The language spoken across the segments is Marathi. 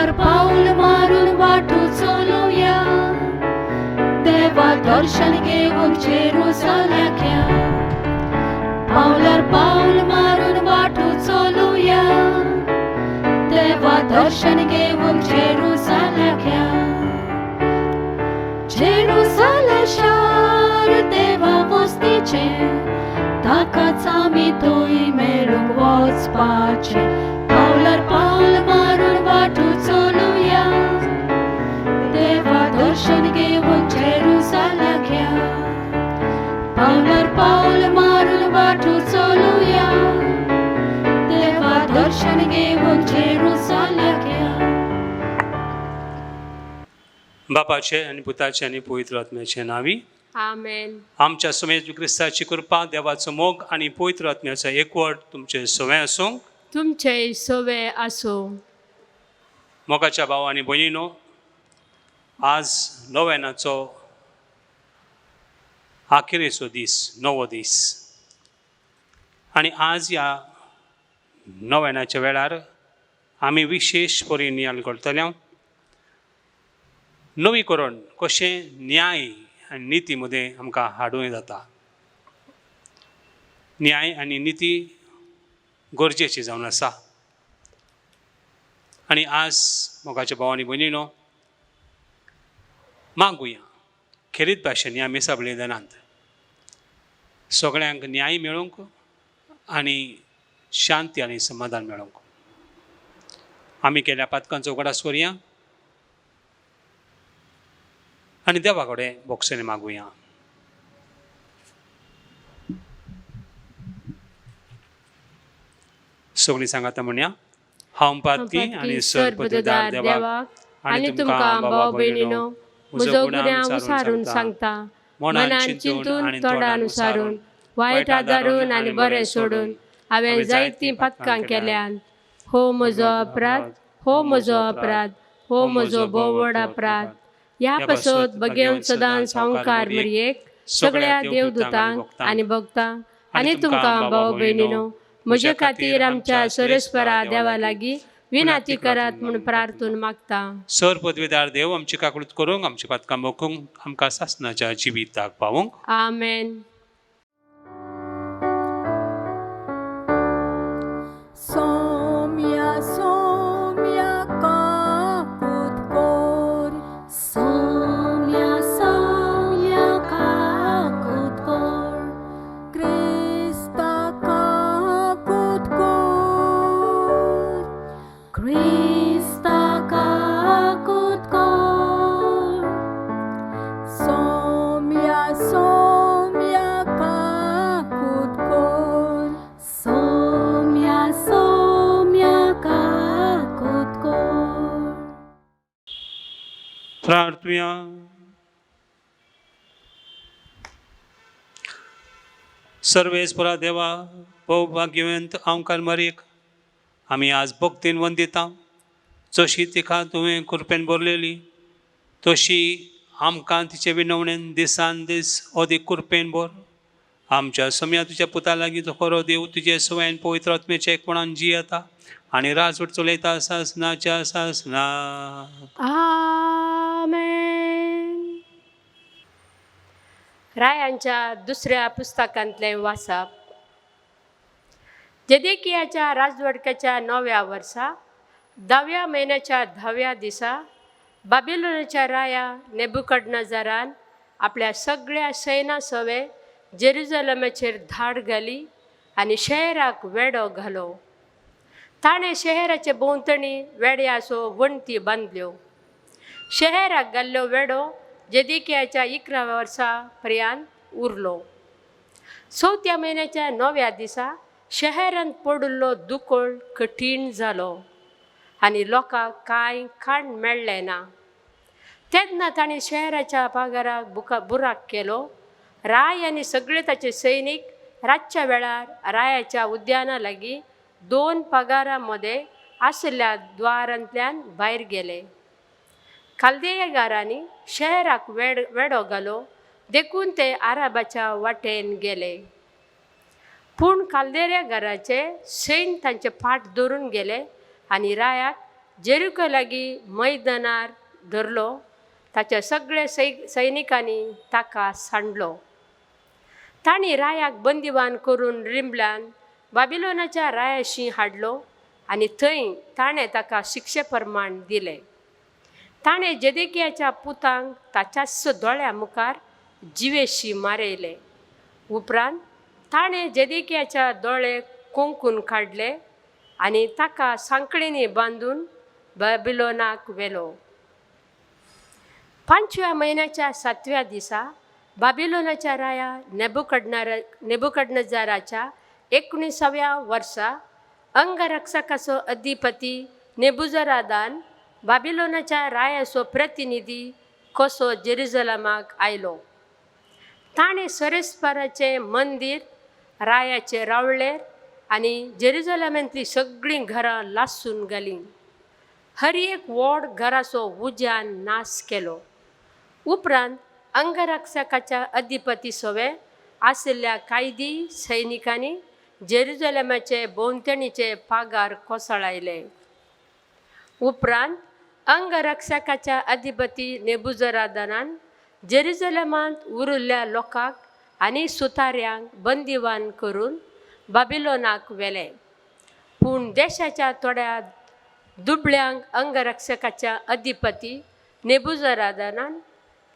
पावलार पाऊल मारून वाटू चलूया, देवा दर्शन घेऊन जेरुसलेम्या. पावलार पाऊल मारून वाटू चलूया, देवा दर्शन घेऊन जेरुसलेम्या. जेरुसलेम शार देवा वस्तीचे, ताकाच आमी थंय मेळूंक वचपाचे. पावलार पाऊल मारून वाटू चलूया, देवा दर्शन घेऊन जेरुसलेम्या. पावलार पाऊल मारून वाटू चलूया, देवा दर्शन घेऊन जेरुसलेम्या. बापाचे आणि पुताचे आणि पवित्र आत्म्याचे नावी आमेन. आमच्या समेत क्रिस्ताची कृपा, देवाचो मोग आणि पवित्र आत्म्याचा एकवट तुमचे सवय आसूं. तुमचे सवे असो. मोगाच्या भाव आणि भयणीनो, आज नोवेनाचो आखिरेचो दीस, नवो दीस. आणि आज या नोवेनाच्या वेळार आमी विशेष परीन नियाल करतले. नवी करून कशें न्याय आनी निती मदें आमकां हाडूं जाता. न्याय आनी निती गरजेची जावन आसा. आनी आज मोगाच्या भावांनी भयणीनो, मागुया खेरीत भाशेन ह्या मेसा बलिदानांत सगळ्यांक न्याय मेळूंक आनी शांती आनी समाधान मेळूंक. आमी केल्या पातकांचो उगडास करुया आनी देवा कडेन भोगसणे मागुया. सगळीं सांगाता म्हणया, हांव पातकी आनी सर्पददार देवाक आनी तुमकां भाव भयणीनो, म्हजो गुन्यांव उसारून सांगता. मनान चिंतून तोंडान उसारून, वायट आदारून आनी बरें सोडून हांवें जायतीं पातकां केल्यान. हो म्हजो अपराध, हो म्हजो अपराध, हो म्हजो भोव व्हड अपराध. ह्या पासत बगेवन सदांच हांवकार मरयेक सगळ्या देवदूतांक आनी भक्तां आनी तुमकां भाव भयणीनो, म्हजे खातीर आमच्या सरस्वरा देवा लागीं विनाती करात म्हूण प्रार्थून मागता. सर पदवीदार देव, आमची काकूळट करूंक, आमची पातकां मोखूंक, आमकां सासणाच्या जिविताक पावूंक. आमेन. Somia, somia, caput cor. Somia, somia, caput cor. Christa caput cor. Christa caput cor. Somia, somia, caput cor. Somia, somia, caput cor. प्रार्थुया. सर्वेस्परा देवा, भोवभाग्यवंत हांवकार मरीक आमी आज भक्तीन वंदिता. जशी तिका तुवें कृपेन भरलेली, तशी आमकां तिचे विनवणेन दिसान दीस अदीक कृपेन भर. आमच्या सम्या तुज्या पुता लागीं तो खरो देव तुजे सवयन पवित्र आत्म्याचे एकपणान जियेता आनी राजवट चलयता सासनाच्या सासना. आमेन. रायांच्या दुसऱ्या पुस्तकांतलें वाचप. जेदेकियाच्या राजवडकाच्या 9व्या वर्सा 10व्या म्हयन्याच्या 10व्या दिसा बाबिलोनाच्या राया नेबुकदनेझरान आपल्या सगळ्या सैना सवे जेरुसलेमाचेर धाड घाली आनी शहराक वेडो घालो. ताणें शहराचे भोंवतणी वेड्याचो वणटी बांदल्यो. शहराक घाल्लो वेडो जेदेकियाच्या 11व्या वर्सा पर्यंत उरलो. 4थ्या म्हयन्याच्या 9व्या दिसा शहरांत पडिल्लो दुकोळ कठीण जालो आनी लोकांक कांय खाण मेळ्ळें ना. तेन्ना ताणें शहराच्या पागाराक बुराक केलो. राय आनी सगळे ताचे सैनीक रातच्या वेळार रायाच्या उद्याना लागीं 2 पगारां मदें आसल्या द्वारांतल्यान भायर गेले. काल्देयेगारांनी शहराक वेडो घालो देखून ते आराबाच्या वाटेन गेले. पूण काल्देयेगाराचे सैन तांचे फाट धरून गेले आनी रायाक जेरुको लागीं मैदानार धरलो. ताच्या सगळे सैनिकांनी ताका सांडलो. तांणी रायाक बंदिवान करून रिंबल्यान बाबिलोनाच्या रायाशी हाडलो आनी थंय ताणें ताका शिक्षे प्रमाण दिलें. ताणें जेदेकियाच्या पुतांक ताच्याच दोळ्या मुखार जिवेशी मारयले. उपरांत ताणें जेदेकियाच्या दोळे कोंकून काडले आनी ताका सांकळेनी बांदून बाबिलोनाक व्हेलो. 5व्या म्हयन्याच्या 7व्या दिसा बाबिलोनाच्या राया नेबुकदनेझाराच्या 19व्या वर्सा अंगरक्षकाचो अधिपती नेबुजरादान बाबिलोनाच्या रायाचो प्रतिनिधी कसो जेरुसलेमाक आयलो. ताणें सरेस्पराचें मंदीर रायाचे रावळेर आनी जेरुसलेमांतलीं सगळीं घरां लासून घालीं. हर एक व्हड घराचो उज्यान नाश केलो. उपरांत अंगरक्षकाच्या अधिपती सोवे आशिल्ल्या कैदी सैनिकांनी जेरुसलेमाचे भोंवतणीचे पागार कोसळायले. उपरांत अंगरक्षकाच्या अधिपती नेबुजरादानान जेरुसलेमांत उरिल्ल्या लोकांक आनी सुतार्यांक बंदिवान करून बाबिलोनाक व्हेले. पूण देशाच्या थोड्या दुबळ्यांक अंगरक्षकाच्या अधिपती नेबुजरादानान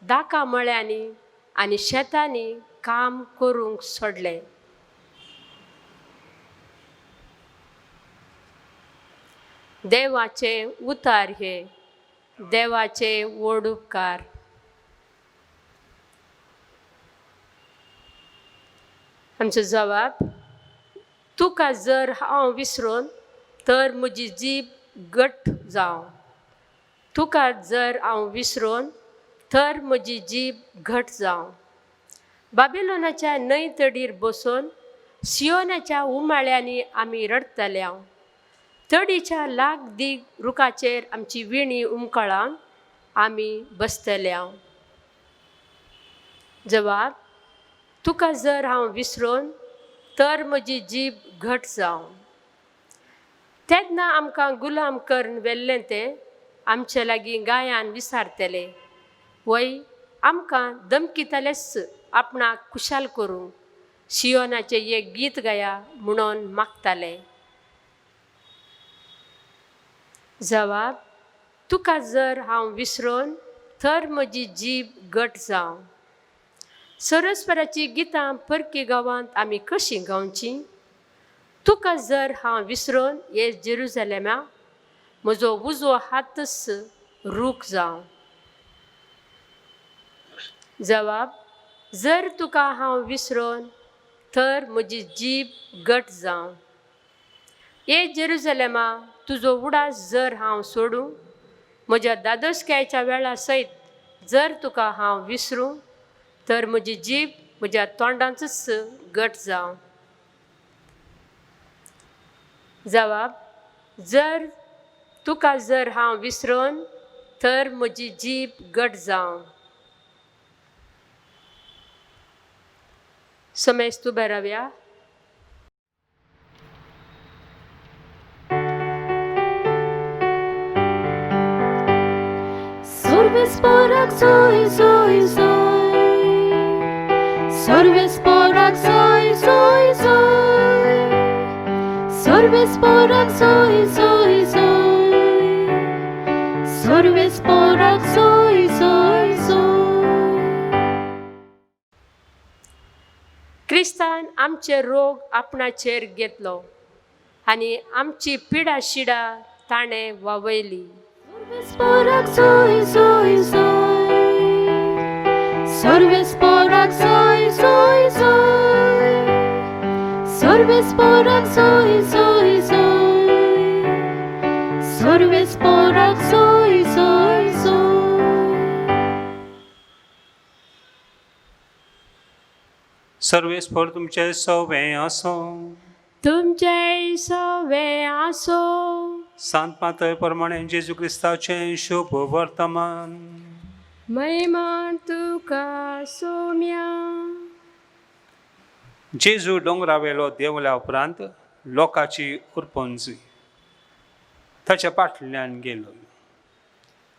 दाका मळ्यांनी आनी शेतांनी काम करूंक सोडलें. देवाचे उतार हे देवाचे व्हड उपकार. आमचो जवाब: तुका जर हांव विसरोन तर म्हजी जीब घट्ट जावं. तुका जर हांव विसरोन तर म्हजी जीब घट्ट जावं. बाबिलोनाच्या न्हंय तडीर बसून सियोनाच्या उमाळ्यांनी आमी रडतले. तडीच्या लाग दीग रुखाचेर आमची विणी उमकळावन आमी बसतले. जवाब: तुका जर हांव विसरोन तर म्हजी जीब घट्ट जावं. तेन्ना आमकां गुलाम करून व्हेल्लें तें आमचे लागीं गायान विसारतले. वय आमकां धमकितलेच आपणाक खुशाल करूंक सियोनाचें एक गीत गाया म्हणून मागताले. जवाब: तुका जर हांव विसरोन तर म्हजी जीब घट्ट जावं. सरस्वराची गितां परकी गांवांत आमी कशीं गावची? तुका जर हांव विसरोन हे जेरुसलेमा म्हजो उजवो हातच रूख जावं. जवाब: जर तुका हांव विसरोन तर म्हजी जीब घट्ट जावं. हे जेरुसलेमा तुजो उडास जर हांव सोडूं, म्हज्या दादोसक्याच्या वेळा सयत जर तुका हांव विसरूं तर म्हजी जीब म्हज्या तोंडांतच घट्ट जावं. जवाब: तुका जर हांव विसरोन तर म्हजी जीब घट्ट जावं. समेस्त उबे रावया. Sorvesporak soy, soy, soy. Sorvesporak soy, soy, soy. Sorvesporak soy, soy, soy. Sorvesporak soy, soy, soy. क्रिस्तान आमचे रोग आपणाचेर घेतलो आनी आमची पिडा शिडा ताणें वावयली. Sorvesporak soy, soy, soy. Sorvesporak soy, soy, soy. Sorvesporak soy, soy, soy. Sorvesporak soy, soy, soy. सर्वेस्पर तुमचे सवे असो. तुमचे सवे आसो. सांत पातळ प्रमाणे जेजू क्रिस्ताचें शुभ वर्तमान. मैमान तुका सोम्या. जेजू दोंगरावेलो देंवल्या उपरांत लोकांची उरपंजी. ताच्या फाटल्यान गेलो.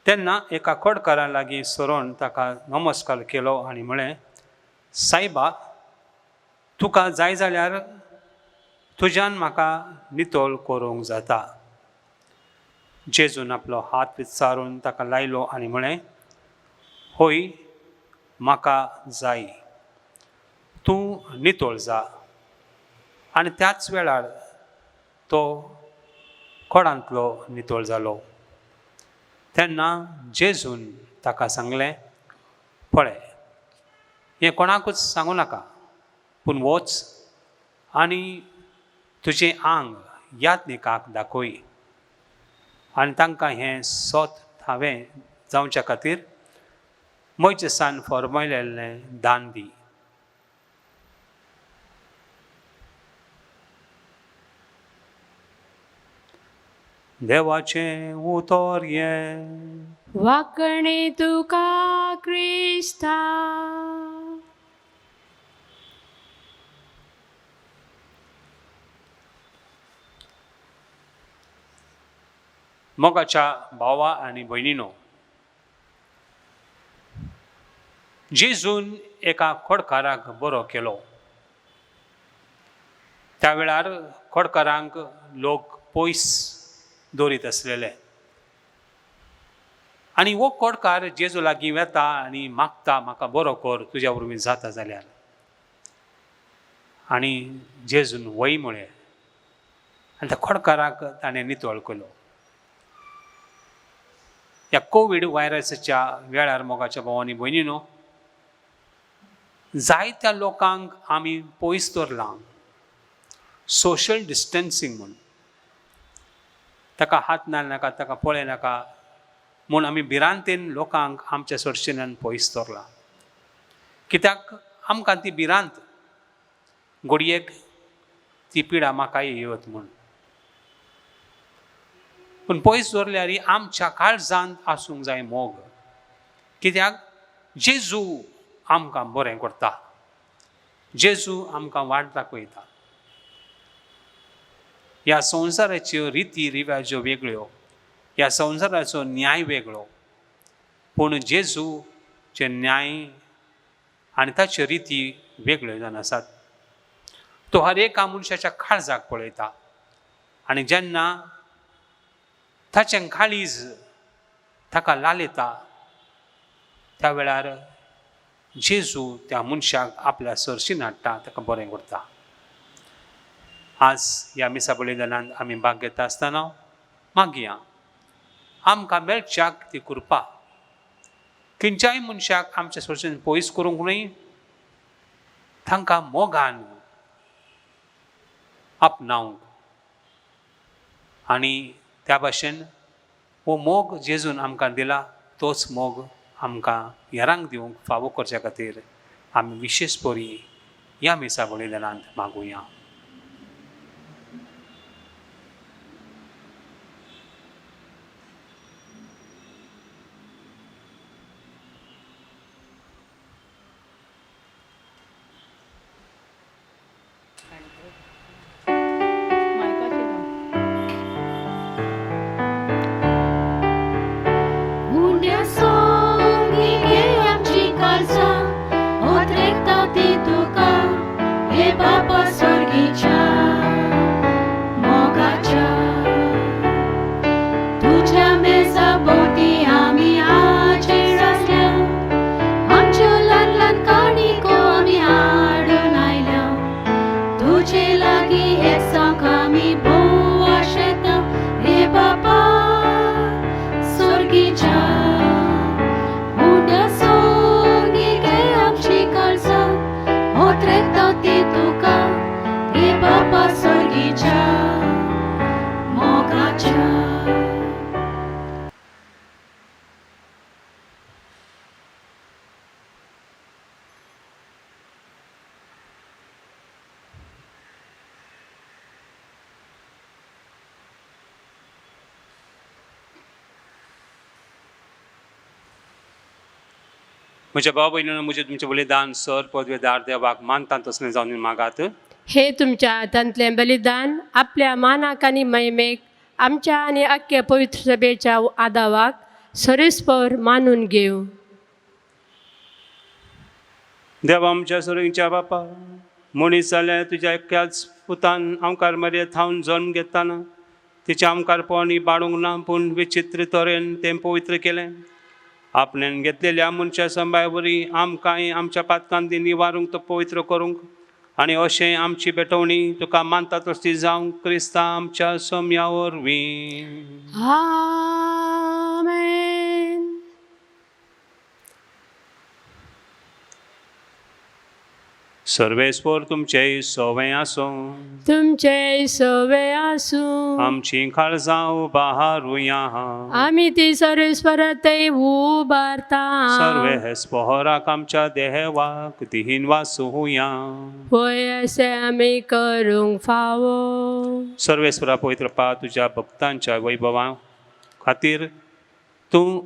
तेन्ना एका खोडकारा लागीं सरोन ताका नमस्कार केलो आनी म्हळें, सायबा, तुका जाय जाल्यार तुज्यान म्हाका नितळ करूंक जाता. जेजून आपलो हात विचारून ताका लायलो आनी म्हळें, होय, म्हाका जाय, तूं नितळ जा. आनी त्याच वेळार तो खोडांतलो नितळ जालो. तेन्ना जेजून ताका सांगलें, पळय, हें कोणाकूच सांगू नाका, पूण वच आनी तुजें आंग याज्ञिकाक दाखय आनी तांकां हें सोत हांवें जावच्या खातीर मोइजेसान फॉर्मयलेलें दान दी. देवाचें उतर हें. वाकणे तुका क्रिस्ता. मोगाच्या भावा आनी भयणीनो, जेजून एका खोडकाराक बरो केलो. त्या वेळार खोडकारांक लोक पयस दवरीत आसलेले आनी हो खोडकार जेजू लागीं वेता आनी मागता, म्हाका बरो कर तुज्या वरवीं जाता जाल्यार. आनी जेजून वय म्हळें आनी त्या खोडकाराक ताणें नितळ केलो. ह्या कोवीड व्हायरसाच्या वेळार मोगाच्या भावांनी भयणीनो, जायत्या लोकांक आमी पयस दवरलां. सोशल डिस्टन्सींग म्हूण, ताका हात नाका, ताका पळय नाका म्हूण आमी भिरांतेन लोकांक आमच्या सरशेल्यान पयस दवरलां. कित्याक आमकां ती भिरांत घडयेक ती पिडा म्हाकाय येवत म्हूण. पूण पयस दवरल्यार आमच्या काळजांत आसूंक जाय मोग. कित्याक जेजू आमकां बरें करता, जेजू आमकां वाट दाखयता. ह्या संवसाराच्यो रिती रिवाज्यो वेगळ्यो, ह्या संवसाराचो न्याय वेगळो, पूण जेजूचे न्याय आनी ताच्यो रिती वेगळ्यो जावन आसात. तो हर एका मनशाच्या काळजाक पळयता आनी जेन्ना ताचें काळीज ताका लालयता त्या वेळार जेजू त्या मनशाक आपल्या सरशीन हाडटा, ताका बरें करता. आज ह्या मिसा बलिदानांत आमी भाग घेता आसतना मागया आमकां मेळच्याक ती कृपा. खंयच्याय मनशाक आमच्या सरशीन पयस करूंक न्हय, तांकां मोगान आपणावंक. आनी त्या भाशेन हो मोग जेजून आमकां दिला, तोच मोग आमकां हेरांक दिवंक फावो करच्या खातीर आमी विशेश बरी ह्या मिसा बलिदानांत मागुया. म्हज्या भाव भयणीनो, म्हजें तुमचें बलिदान सर पदवेदार देवाक मानता तसलें जावन मागात. हे तुमच्या हातांतलें बलिदान आपल्या मानाक आनी महिमेक आमच्या आणि अख्ख्या पवित्र सभेच्या आदावाक सरीसपर मानून घेऊ. देवा आमच्या सुरंगच्या बापा, मनीस जाल्यार तुज्या एक्याच पुतान आमकार मरे थावन जल्म घेताना तिच्या आमकारपणी बाळूंक ना, पूण विचित्र तरेन तें पवित्र केलें. आपल्यान घेतलेल्या मनशा संभायवरी आमकांय आमच्या पातकांती निवारूंक तो पवित्र करूंक आनी अशें आमची बेटवणी तुका मानता तशी जावंक क्रिस्ता आमच्या सोम्या वरवीं. आमेन. सर्वेस्पर तुमचेय सवय आसूं, तुमचे सवे आसूं. आमची काळजां उबारुया. आमी ती सरीसपरतय उबारता. सर्वे हेस्पहराक आमच्या देहवाक दिहीन वासुया. होय असे आमी करूंक फावो. सर्वेस्परा पवित्रपा तुझ्या भक्तांच्या वैभवा खातीर तूं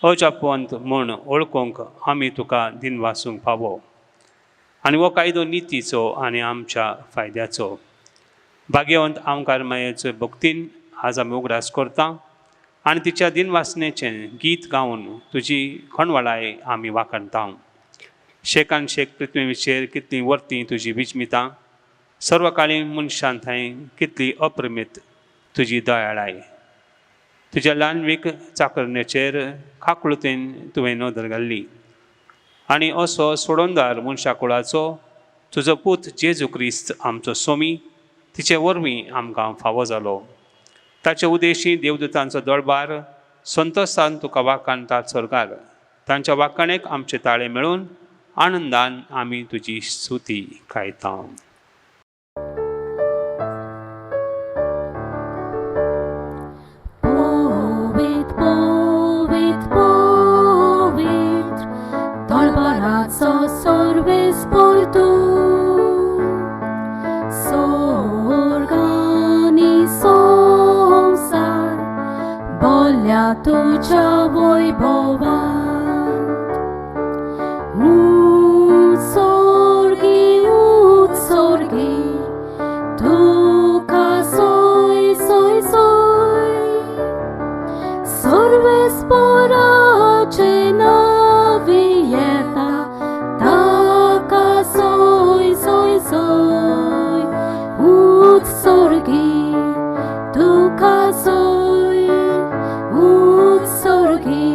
अजापवंत म्हूण ओळखूंक आमी तुका दिन वासूंक फावो. आनी हो कायदो नितीचो आनी आमच्या फायद्याचो. भाग्यवंत आमकार मायेचो भक्तीन आज आमी उगडास करता आनी तिच्या दिनवासनेचें गीत गावन तुजी खणवळाय आमी वाखणता. शेकान शेक पृथ्वी विशेर कितलीं वर्तीं तुजी विचमिता, सर्वकाळी मनशां थंय कितली अप्रमीत तुजी दयाळाय. तुज्या ल्हानवीक चाकरणेचेर खाकुळतेन तुवें नदर घाल्ली आनी असो सोडोनदार मनशा कुळाचो तुजो पूत जेजू क्रिस्त आमचो सोमी तिचे वरवीं आमकां फावो जालो. ताचे उदेशी देवदूतांचो दळबार संतोशान तुका वाखाणतात स्वर्गार. तांच्या वाखाणेक आमचे ताळे मेळून आनंदान आमी तुजी स्तुती गायता. Sorvespor tu, sorgani संसार बोल्या तुझ्या वैभवात. उत्सर्गी तुका सोय सोय सोय. सर्वेस्पराचे नावी येता उत्सर्गी तुका सोय, उत्सर्गी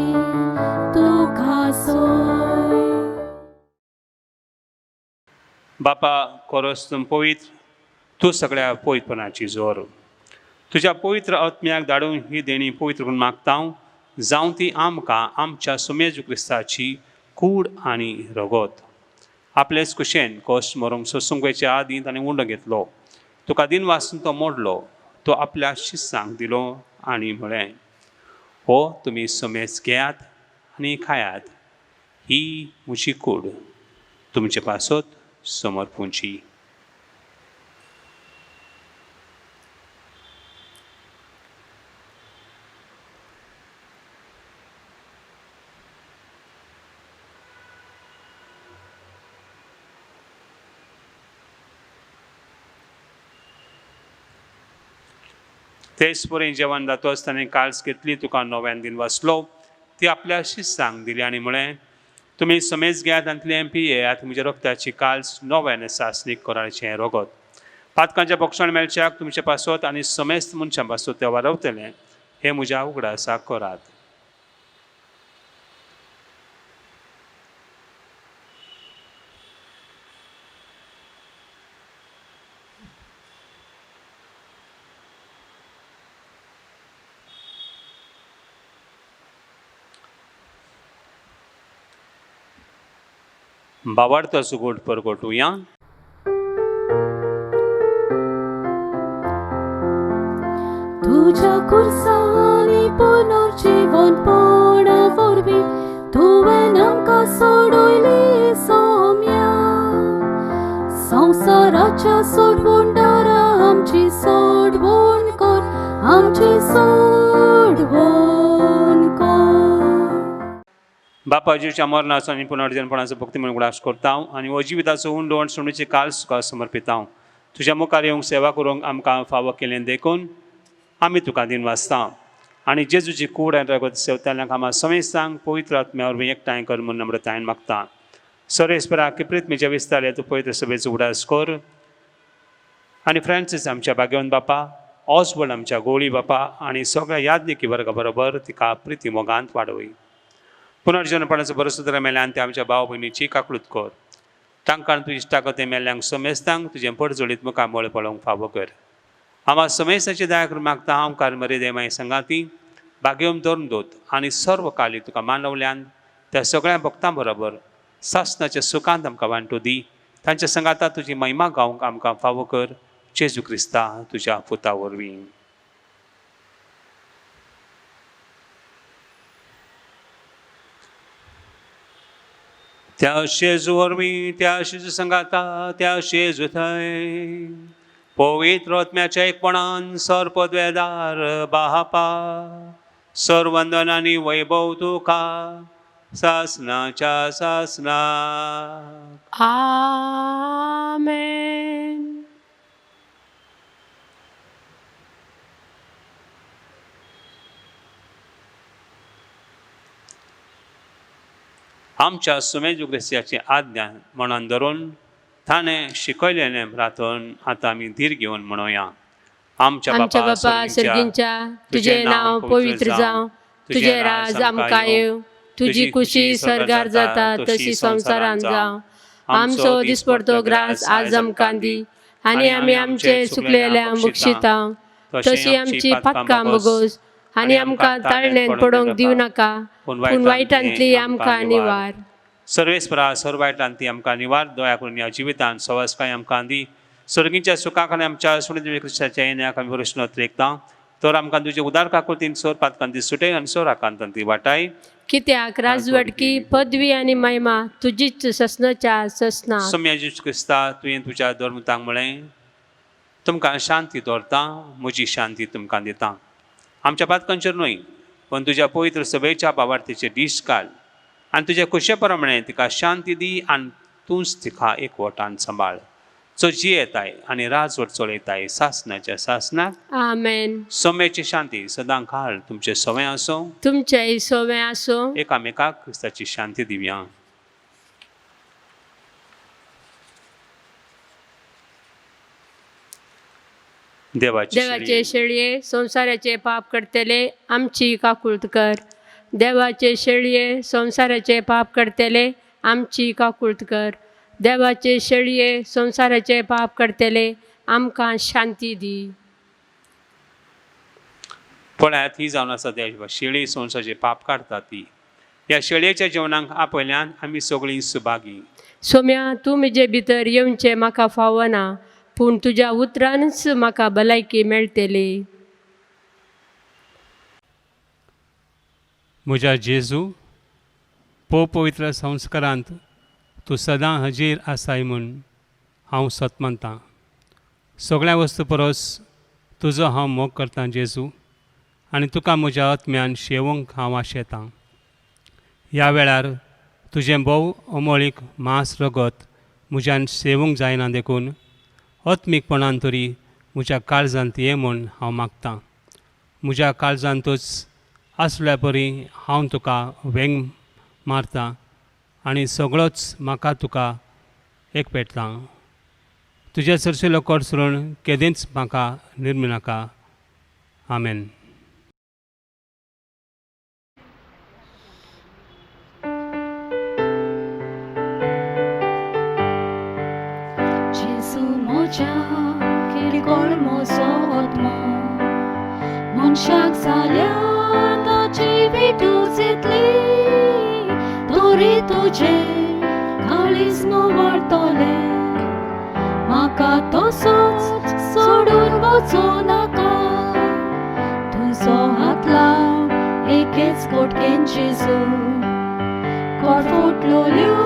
तुका सोय. बापा कोरोस तुम पवित्र, तूं सगळ्या पवित्रपणाची जोर. तुज्या पवित्र आत्म्याक धाडून ही देणी पवित्र करून मागता जावं ती आमकां आमच्या सुमेजू क्रिस्ताची कूड आनी रगत. आपलेच कुशेन कोस्ट मरूंक सोंसुंकेच्या आदीं ताणें उंडो घेतलो. तुका दिन वासून तो मोडलो. तो आपल्या शिस्सांक दिलो आनी म्हळें, हो तुमी समेज घेयात आनी खायात. ही म्हजी कूड तुमचे पासत समर्पूंची. तेच परेन जेवण जातो आसतना काळज घेतली तुका नव्यान दिन वाचलो. ती आपल्या शिस्सांक दिली आनी म्हळें, तुमी समेज घेयात आनी पियेयात. म्हज्या रक्ताची काळज नव्यान सासणीक कराचें रगत. पातकांच्या भक्षण मेळच्याक तुमचे पासत आनी समेस्त मनशां पासत ते वारवतलें. हे म्हज्या उगडासाक करात. बावार्थ सुगोट परगोटुया. तुझ्या कुर्सानी पुनर्जीवन पडा वरवीं तुवें आमकां सोडयली सोम्या. संवसाराच्या सोडवणदारा आमची सोडवण कर, आमची सोडवण कर. बापा जेच्या मरणाचो आनी पुनर्जन्मपणाचो भक्ती म्हणून उगडास करता आनी हो जिविताचो उंडो आनी सोडणीची काल तुका समर्पिता. तुज्या मुखार येवंक सेवा करूंक आमकां फावो केलें देखून आमी तुका दिन वाचता आनी जेजूची कूड आनी रगत सेवताल्यांक आम्हा समेत सांग पवित्र आत्म्यावर एकठांय कर म्हूण नम्रतायेन मागता. सर्वेस्परा किप्रितमेच्या विस्तार तूं पवित्र सभेचो उडास कर आनी फ्रांसीस आमच्या भाग्यवंत बापा, ऑसबर्ड आमच्या गोळी बापा आनी सगळ्या यादनिकी वर्गा बरोबर तिका प्रिती मोगांत वाडोवय. पुनर्जन्मपणाचो बरोसुद्रा मेल्यान ते आमच्या भाव भयणीची काकूळट कर. तांकां तुजी इश्टागते मेल्ल्यांक समेस्तांक तुजें पडजोडीत मुखार मोळ पळोवंक फावो कर. आम्हा समेस्ताची दया करून मागता हांव कारमरी देमाय संगाती भाग्यवंत दवरून दोत आनी सर्व काली तुका मानवल्यान त्या सगळ्या भक्तां बरोबर सासणाच्या सुखांत आमकां वांटो दी. तांच्या संगाता तुजी महिमा गावंक आमकां फावो कर. जेजू क्रिस्ता तुज्या पुता वरवीं. त्या जेजू वरवीं त्या जेजू संगाता त्या जेजू थंय पवित्र आत्म्याच्या एकपणान सरपदवेदार बापा सर्वंदन आनी वैभव तुका सासणाच्या सासणा. आमेन. आमच्या सुमेजू क्रिस्ताची आज्ञा म्हणून धरून ताणें शिकयलेलें रातून आतां आमी धीर घेवन म्हणुया. आमच्या बापा सर्गींच्या तुझें नांव पवित्र जावं, तुझें राज आमकां येव, तुजी खुशी स्वर्गार जाता तशी संवसारांत जावं. आमचो दिसपडतो ग्रास आज आमकां दी आनी आमी आमचे चुकलेल्यांक बक्षिता तशी आमची पातकां बगोस आनी आमकां ताळणेन पडोवंक दिवं नाका पूण वायटांतली आमकां निवार. सर्वेस्परा सर्वायटांती आमकां निवार दया करून ह्या जिवितांत सवासकाय आमकां दी. सर्गींच्या सुखाक आनी आमच्या सुणेदेवी क्रिस्ताच्या येण्याक आमी वरसणो त्रेकता तर आमकां तुजे उदार काकुळतीन सोर पातकांती सुटय आनी सोर आकांतांती वाटाय. कित्याक राजवटकी पदवी आनी महिमा तुजीच ससनाच्या ससना. सम्या जेजू क्रिस्ता तुवें तुज्या धर्मतांक म्हळें तुमकां शांती दवरता म्हजी शांती तुमकां दिता. आमच्या पातकांचेर न्हय पण तुज्या पवित्र सभेच्या भावार्थीचे दीस काल आनी तुज्या खुशे प्रमाणे तिका शांती दी आनी तूंच तिका एकवटान सांबाळ. चो जी येताय आनी राजवट चलयताय सासणाच्या सासनाक. आमेन. समेची शांती सदां काळ तुमचे सवय आसूं. तुमचेय सवय आसूं. एकामेकाक क्रिस्ताची शांती दिवया. देवाचे शेळये संसाराचे पाप करतले आमची काकुळट कर. देवाचे शेळये संसाराचे पाप करतले आमची काकुळट कर. देवाचे शेळये संसाराचे पाप करतले आमकां शांती दी. पळयात ही जावन आसा त्या शेळी संसाराचे पाप काडटा ती. ह्या शेळयेच्या जेवणाक आपयल्यान आमी सगळीं सुभागी. सोम्या तूं म्हजे भितर येवचें म्हाका फावना पूण तुज्या उतरानच म्हाका भलायकी मेळटली. म्हज्या जेजू पवित्र संस्कारांत तूं सदां हजीर आसाय म्हूण हांव सत मानतां. सगळ्या वस्तू परस तुजो हांव मोग करतां जेजू आनी तुका म्हज्या आत्म्यान शेवंक हांव आशेतां. ह्या वेळार तुजें भोव अमोळीक मांस रगत म्हज्यान सेवूंक जायना देखून आत्मीकपणान तरी म्हज्या काळजांत ये म्हूण हांव मागतां. म्हज्या काळजांतूच आसल्या परी हांव तुका वेंग मारतां आनी सगळोच म्हाका तुका एकपेटतां. तुजे चडशिल्लो कोडसरून केदींच म्हाका निर्मी नाका. आमेन. Jezu moja kielkol mozo atmo मनशाक जाल्या ताची विटूच येतली तोरी तुजे काळीज मोवाळतले म्हाका तसोच सोडून वचो नाका तुजो हात लाव एकेच कोटकेन जेजू कोट फुटलोल्यो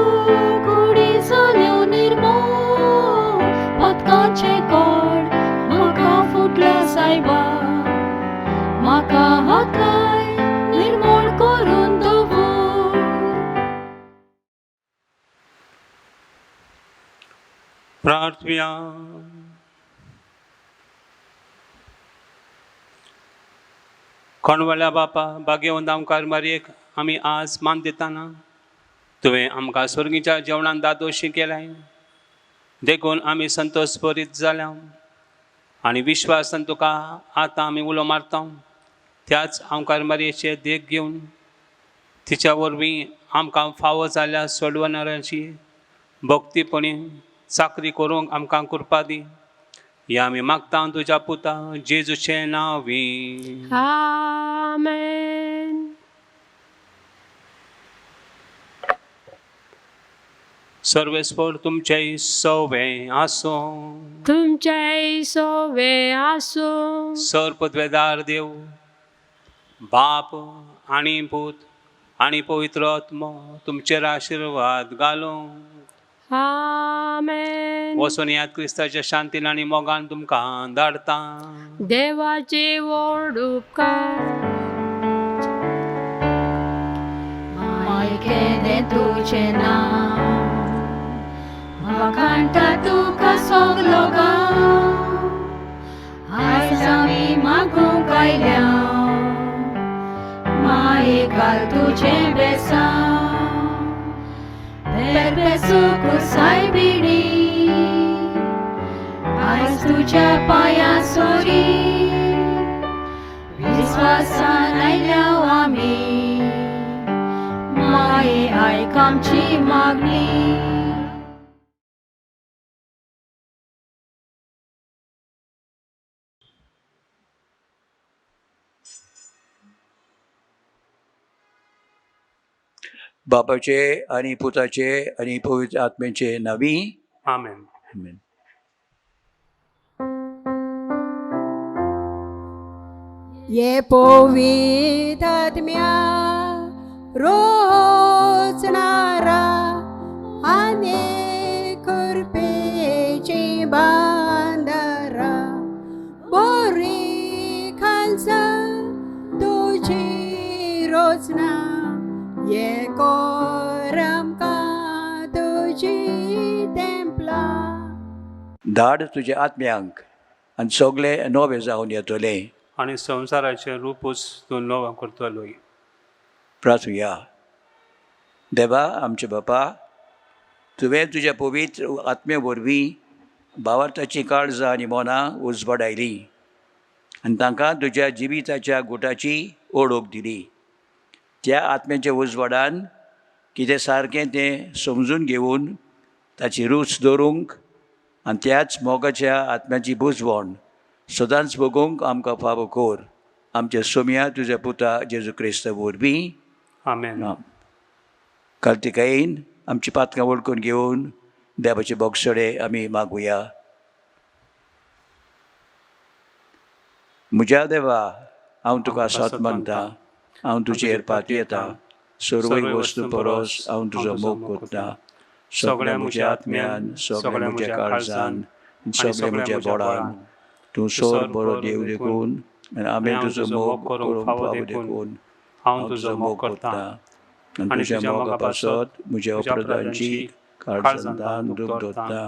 कुडी जाल्यो निर्मोळ पदकांचे कोड म्हाका फुटल्या सायबा म्हाका हात लाय निर्मोळ करून दवर. प्रार्थया. कोणवल्या बापा भाग्यवंत आमकां मारयेक आमी आज मान दिताना तुवें आमकां स्वर्गीच्या जेवणान दादोशी केलाय देखून आमी संतोश भरीत जाल्या आनी विश्वासान तुका आतां आमी उलो मारता त्याच आमकां मारयेचे देख घेवन तिच्या वरवीं आमकां फावो जाल्या सोडवणाऱ्याची भक्तीपणी चाकरी करूंक आमकां कृपा दी हे आमी मागता तुज्या पुता जेजूचे नांवी आमेन. सर्वेस्पर तुमचे सवे आसो तुमचे सोवे आसूं सर्पद्वेदार देव बाप आनी पूत आनी पवित्र आत्मा तुमचेर आशिर्वाद घालो आमेन. वचून याद क्रिस्ताच्या शांतीन आनी मोगान तुमकां धाडता देवाचे व्हड उपकार केलें तुजें नांव वखाणटा तुका सगलो गांव आयज आमी मागूंक आयल्या माये घाल तुजें बेसांव बेरबेसूक सायबिणी आयज तुज्या पांयां सोरी विस्वासान आयल्या आमी माये आयक आमची मागणी. बापाचे आणि पुताचे आणि पवित्र आत्म्याचे नावी आमेन. आमेन. ये पवित्र आत्म्या रोचणारा आनी कृपेची बांदारा बोरी खालसा तुझी रोचना ये कोरमका तुझी तेंपला धाड तुझ्या आत्म्यांक आणि सगळे नवे जावन येतले आनी संवसाराचे रूपूच तूं नवो करतलोय. प्रार्थुया. देवा आमचे बापा तुवें तुज्या पवित्र आत्मे वरवीं भावार्थाची काळजां आनी मनां उजवाडायली आनी तांकां तुज्या जिविताच्या गुटाची ओळख दिली. त्या आत्म्याच्या उजवाडान कितें सारकें तें समजून घेवन ताची रूच दवरूंक आनी त्याच मोगाच्या आत्म्याची बुजवण सदांच भोगूंक आमकां फावो कर. आमच्या सोम्या तुज्या पुता जेजू क्रिस्त वरवीं आमेन. कार्तिकायेन आमची पातकां वळखून घेवन देवाचे बोगसडे आमी मागुया. म्हज्या देवा हांव तुका सत मानता हांव तुजेर पात येता सर्व वस्तू परस हांव तुजो मोग करता सगळ्या म्हज्या आत्म्यान सगळ्या म्हज्या काळजान सगळ्या म्हज्या बोडान तूं सोर बरो देव देखून आनी आमी तुजो मोग करूंक फावो देखून हांव तुजो मोग करता आनी तुज्या मोगा पासत म्हज्या अपराधांची काळजांतान दूख धरता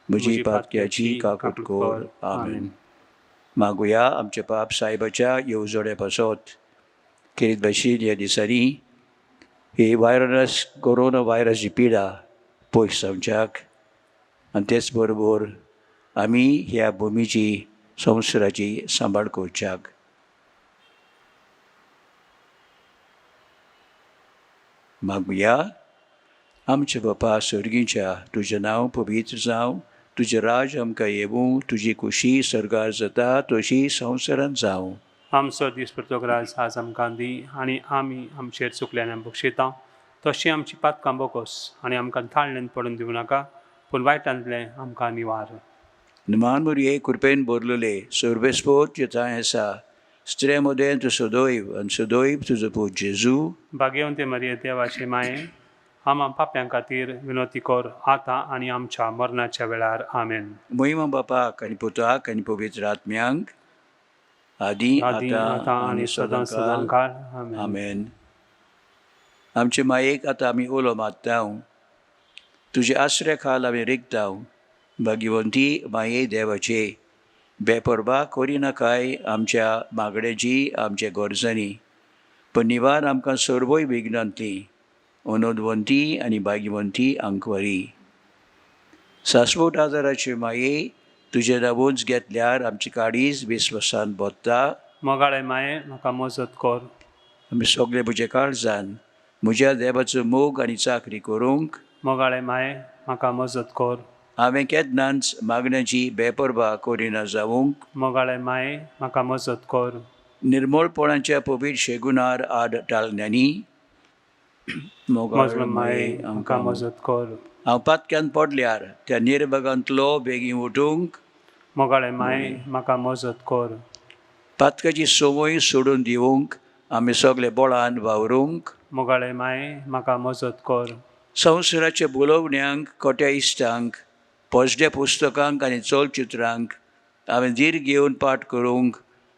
म्हजी पातक्याची काकूट कर. आमेन. मागुया आमचे पाप सायबाच्या येवजोड्या पासत खेरीत भाशेन ह्या दिसांनी ही कोरोना व्हायरसची पिडा पयस जावच्याक आनी तेच बरोबर आमी ह्या भुमीची संवसाराची सांबाळ करच्याक. मागुया आमचे बापा सर्गीच्या तुजें नांव पवित्र जावं तुजें राज आमकां येवूं तुजी खुशी सर्गार जाता तशी संवसारांत जावं. आमचो दिसपरतो राज आज आमकां दी आनी आमी आमचेर चुकल्यान बक्षिता तशी आमची पातकां बोकोस आनी आमकां थाळणेन पडून दिवं नाका पूण वायटांतले आमकां निवार. निमान मुरये कृपेन भरलेले सर्वेस्पोत जे थंय आसा स्त्रे मदें तूं सदैव आनी सदैव तुजो पूत जेजू भाग्यवंते मरिये देवाचे माये आमा पाप्यां खातीर विनोती कर आतां आनी आमच्या मरणाच्या वेळार. आमेन. महिमा बापाक आनी पुताक आनी पवित्र आत्म्यांक आदी आतां आनी सदां काळ. आमेन. आमचे मायेक आतां आमी उलो मागता तुजे आश्रय खाल आमी रिगता भाग्यवंती माये देवाचे बेपरवा करिनाकाय आमच्या मागण्याची आमच्या गरजांनी, पण निवार आमकां सर्वय विघ्नांतली अनोदवंती आनी भाग्यवंती आंकवारी. सासवोट आदाराचे माये तुजे नांवूच घेतल्यार आमची काळीज विस्वासान बोत्ता. मोगाळे माये म्हाका मजत कर. आमी सगळे म्हज्या काळजान म्हज्या देवाचो मोग आनी चाकरी करूंक मोगाळे माये म्हाका मजत कर. हांवें केन्नाच मागण्याची बेपरवा करिना जावंक. मोगाळे माये म्हाका मजत कर. निर्मळपणाच्या पवित्र शेगुणार आड टाळण्यांनी मोगाळे माये म्हाका मजत कर. हांव पातक्यान पडल्यार त्या निर्भगांतलो बेगीन उठूंक. मोगाळे माये म्हाका मजत कर. पातकाची संवय सोडून दिवंक आमी सगळे बळान वावरूंक. मोगाळे माये म्हाका मजत कर. संवसाराच्या बोलवण्यांक खोट्या इश्टांक पोजड्या पुस्तकांक आनी चलचित्रांक हांवें धीर घेवन पाठ करूंक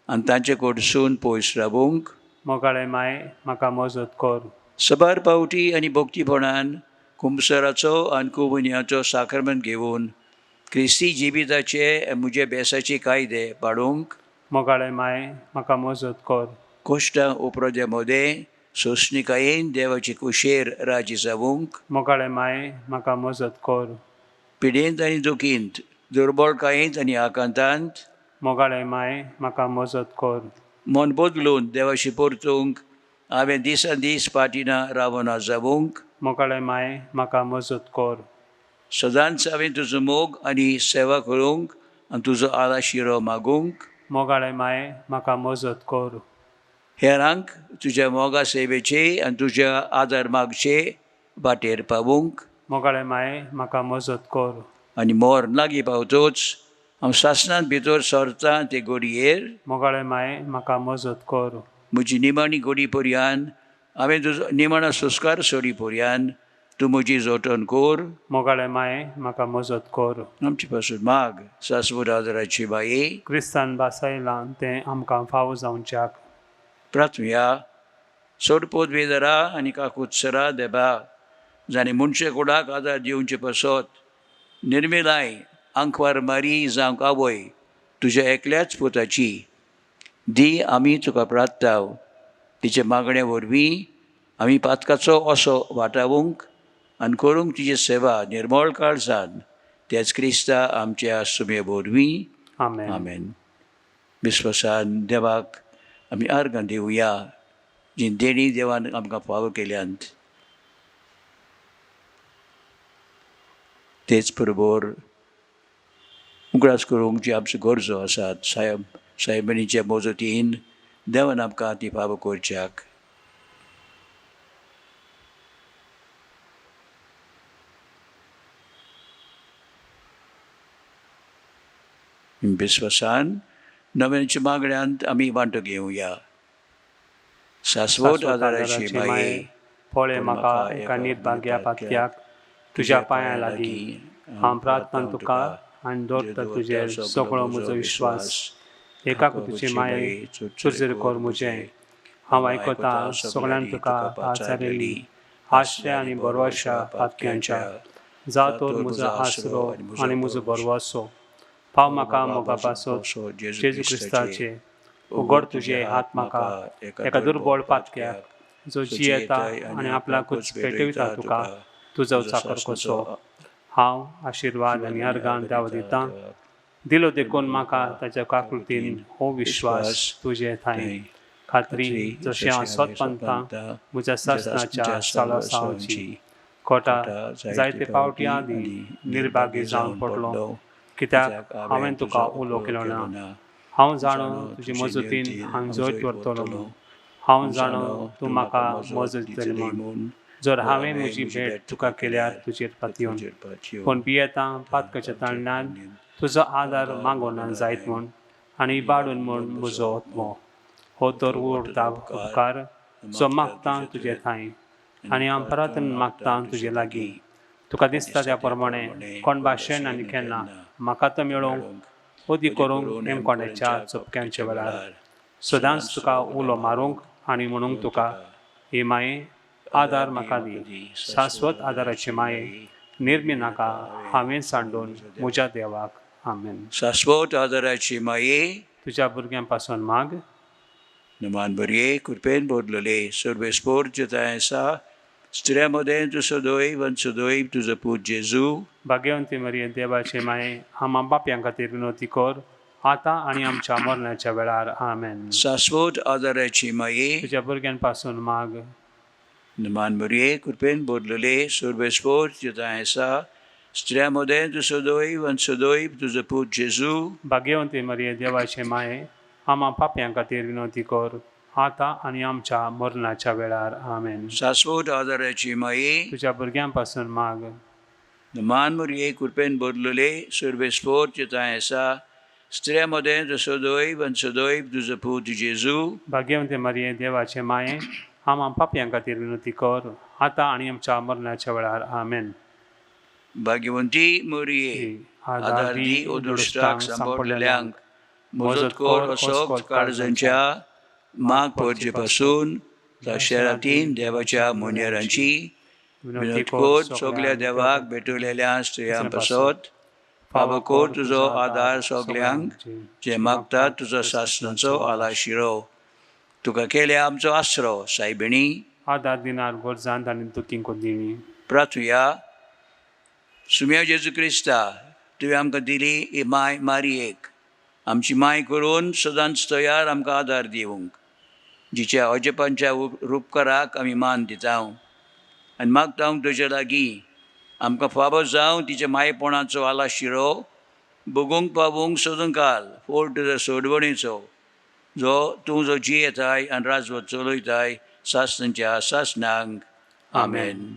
आनी तांचे कडसून पयस रावूंक. मोगाळे माये म्हाका मजत कर. सबार पावटी आनी भक्तीपणान कुंभसराचो आनी कुंभन्याचो साक्रमंत घेवन क्रिस्ती जिविताचे म्हजे बेसाचे कायदे पाडूंक. मोगाळे माये म्हाका मजत कर. कोश्टां उपरादे मदें सोंसणिकायेन देवाची कुशेर राजी जावंक. मोगाळे माये म्हाका मजत कर. पिडेंत आनी दुखींत दुर्बळकायेंत आनी आकांतांत मोगाळे माये म्हाका मजत कर. मन बदलून देवाशी परतूंक हांवें दिसान दीस पाटिना रावना जावंक. मोगाळे माये म्हाका मजत कर. सदांच हांवें तुजो मोग आनी सेवा करूंक आनी तुजो आलाशिरो मागूंक. मोगाळे माये म्हाका मजत कर. हेरांक तुज्या मोगा सेवेचे आनी तुज्या आदार मागचे वाटेर पावूंक. मोगाळे माये म्हाका मजत कर. आनी मोर लागीं पावतोच हांव सासणांत भितर सरतां ते घडयेर. मोगाळे माये म्हाका मजत कर. म्हजी निमाणी घडी पर्यान हांवें तुजो निमाणो संस्कार सोडी पर्यान तूं म्हजी जोटण कर. मोगाळे माये म्हाका मजत कर. आमचे पासून माग सासवड आदाराची बाये. क्रिस्तान बासायलां तें आमकां फावो जावच्याक. प्रार्थुया. सोडपोत बेदरा आनी काकुत्सरा देबा जाणें मनशे कुडाक आदार दिवचे पासत निर्मिलाय आंकवार मारी जावंक आवय तुज्या एकल्याच पुताची दी. आमी तुका प्रार्थाव तिचे मागणे वरवीं आमी पातकाचो असो वाटावूंक आनी करूंक तिची सेवा निर्मळ काळजान तेच क्रिस्ता आमच्या सुमे वरवीं. आमेन. आमेन. विस्वासान देवाक आमी आर्गां दिवया जी देणी देवान आमकां फावो केल्यांत. तेच बरोबर उगडास करूंक जी आमच्यो गरजो आसात सायबणीच्या मजतीन देवान आमकां ती फावो करच्याक. विस्वासान नव्याच्या मागण्यांत आमी वांटो घेवया. सासवड आदाराची माये पळय म्हाका एका निर्भाग्या पातक्याक तुज्या पांयां लागीं. हांव प्रार्थना तुका आनी दवरता तुजेर सगळो म्हजो विश्वास. एकाक तुजे माये चुरचूर कर म्हजें. हांव आयकता सगळ्यांक तुका आचारिल्ली आश्रय आनी बरवशा पातक्यांच्या. जावं तर म्हजो आसरो आनी म्हजो बरवसो. पाव म्हाका मोगा पासत जेजू क्रिस्ताचे. उगड तुजे हात म्हाका एका दुर्बळ पातक्याक जो जियेता आनी आपल्याकूच पेटयता तुका तुजो चाकर कसो. हांव आशिर्वाद आनी अर्गां देवा दितां. दिलो देखून म्हाका ताच्या काकुळतीन हो विश्वास तुजे थंय. खात्री जशें हांव सोदपंतां म्हज्या सासणाच्या सालासावची. कोटा जायते फावटी आदीं निर्भागी जावन पडलो कित्याक हांवें तुका उलो केलो ना. हांव जाणो तुजे मजतीन हांव जैत व्हरतलो. हांव जाणो तूं म्हाका मजत दितली म्हूण. जर हांवें म्हजी भेट तुका केल्यार तुजेर पातयेवन. पूण पियेतां पातकाच्या ताळण्यान तुजो आदार मागोना जायत म्हूण आनी इबाडून म्हूण म्हजो आत्मो. हो तर उरता उपकार जो मागतां तुजे थंय आनी हांव परतून मागतां तुजे लागीं. तुका दिसता त्या प्रमाणे कोण भाशेन आनी केन्ना म्हाका तो मेळोवंक ओदी करूंक नेमकोण्याच्या चपक्यांच्या वेळार सदांच तुका उलो मारूंक आनी म्हणूंक तुका हे माये आदार म्हाका दी. शाश्वत आदाराचे माये निर्मी नाका हांवें सांडून म्हज्या देवाक. आमेन. शाश्वत आदाराची माये तुझ्या भुरग्यांपासून माग. नमान बरये कृपेन बोरलेले सर्वेस्पोर जताय आसा स्त्रियामध्ये तू सदैव आणि सदैव तुझं पूत जेजू. भाग्यवंती मरिये देवाचे माये आम्हा बापयां खातीर विनवती कर आता आणि आमच्या मरणाच्या वेळार आमेन. शाश्वत आदाराची माये तुझ्या भुरग्यांपासून माग. नमान बरये कृपेन बोरलेले सर्वेस्पोर जताय आसा स्त्रियामध्ये तू सदैव आणि सदैव तुझं पूत जेजू. भाग्यवंती मरिये देवाचे माये आम्हा पाप्यां खातीर विनवती कर आता आणि आमच्या मरणाच्या वेळार आमेन. शाश्वत आदाराची माये तुझ्या भुरग्यांपासून माग. नमान बरये कृपेन बोरलेले सर्वेस्पोर जताय आसा स्त्रियामध्ये तू सदैव आणि सदैव तुझं पूत जेजू. भाग्यवंती मरिये देवाचे माये आम्हा पाप्यां खातीर विनवती कर आता आणि आमच्या मरणाच्या वेळार आमेन. भाग्यवंती मरिये आदार दी ओदुश्टाक सांपडलेल्यांक मजत कर असोक काळजांच्या माग पडचेपासून शहरातील देवाच्या मुनेरांची विनोद कर. सगळ्या देवाक भेटलेल्या स्त्रियां पासत फावो कर तुजो आदार सगळ्यांक जे मागतात तुजो शास्त्रांचो आला शिरो. तुका केल्या आमचो आसरो सायबिणी आदार दिनार गरजांत आनी दुखींक कोंदिणी. प्रार्थुया. सुम्या जेजू क्रिस्ता तुवें आमकां दिली ही माय मारयेक आमची माय करून सदांच तयार आमकां आदार दिवंक जिच्या अजपांच्या उपकाराक आमी मान दिता आनी मागता तुजे लागीं आमकां फावो जावं तिच्या मायपणाचो आला शिरो बगूंक पावूंक सदंकाल फोड तुज्या सोडवणेचो जो तूं जो जियेताय आनी राजवट चलयताय सासनांच्या सासनांक. आमेन.